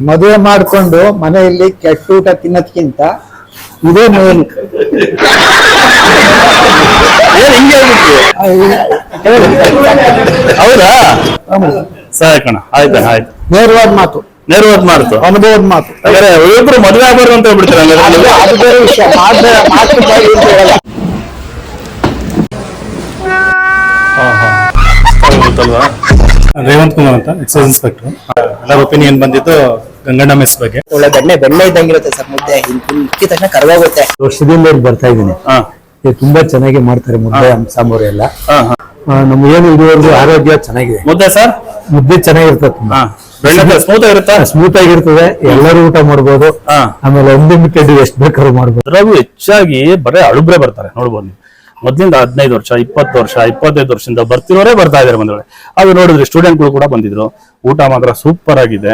ಮದುವೆ ಮಾಡ್ಕೊಂಡು ಮನೆಯಲ್ಲಿ ಕೆಟ್ಟ ಊಟ ತಿನ್ನೋದ್ಕಿಂತ ಇದೇ ಮೇಲ್. ಹೌದಾ? ಸರಿ ಕಣ, ಆಯ್ತು. ನೇರವಾದ ಮಾತು, ಅನುಭವದ ಮಾತು. ಇಬ್ರು ಮದುವೆ ಆಗ್ಬಾರ್ದು ಅಂತ ಹೇಳ್ಬಿಡ್ತೀರ. ಅದು ಬೇರೆ ವಿಷಯ. ರೇವಂತ್ ಕುಮಾರ್ ಅಂತ ಎಕ್ಸೈಸ್ ಇನ್ಸ್ಪೆಕ್ಟರ್. ಎಲ್ಲರ ಒಪಿನಿಯನ್ ಬಂದಿದ್ದು ಗಂಗಣ್ಣ ಮೆಸ್ ಬಗ್ಗೆ. ಒಳ್ಳೆ ಬೆಣ್ಣೆ ಇದ್ದಂಗಿರುತ್ತೆ ಸರ್. ಮುದ್ದೆ ಇಕ್ಕಿದ ತಕ್ಷಣ ಕರಗೋಗುತ್ತೆ. ವರ್ಷದಿಂದ ಇಲ್ಲಿ ಬರ್ತಾ ಇದ್ದೀನಿ. ತುಂಬಾ ಚೆನ್ನಾಗಿ ಮಾಡ್ತಾರೆ ಮುದ್ದೆ ಸಾಂಬಾರು ಎಲ್ಲ. ನಮ್ಗೇನು ಇದುವರೆಗೂ ಆರೋಗ್ಯ ಚೆನ್ನಾಗಿದೆ. ಮುದ್ದೆ ಚೆನ್ನಾಗಿರ್ತದೆ, ಸ್ಮೂತ್ ಆಗಿರ್ತದೆ. ಎಲ್ಲರೂ ಊಟ ಮಾಡ್ಬೋದು. ಆಮೇಲೆ ಅನ್ಲಿಮಿಟೆಡ್ ಎಷ್ಟು ಬೇಕಾದ್ರೂ ಮಾಡ್ಬೋದು. ಅದ್ರಾಗೂ ಹೆಚ್ಚಾಗಿ ಬರೀ ಅಳುಬ್ರೆ ಬರ್ತಾರೆ ನೋಡ್ಬೋದು ನೀವು. ಮೊದ್ಲಿಂದ 15 ವರ್ಷ 20 ವರ್ಷ 25 ವರ್ಷದಿಂದ ಬರ್ತಿರೋರೇ ಬರ್ತಾ ಇದಾರೆ ಬಂದ್ರೆ. ಅದು ನೋಡಿದ್ರೆ ಸ್ಟೂಡೆಂಟ್ಗಳು ಕೂಡ ಬಂದಿದ್ರು. ಊಟ ಮಾತ್ರ ಸೂಪರ್ ಆಗಿದೆ.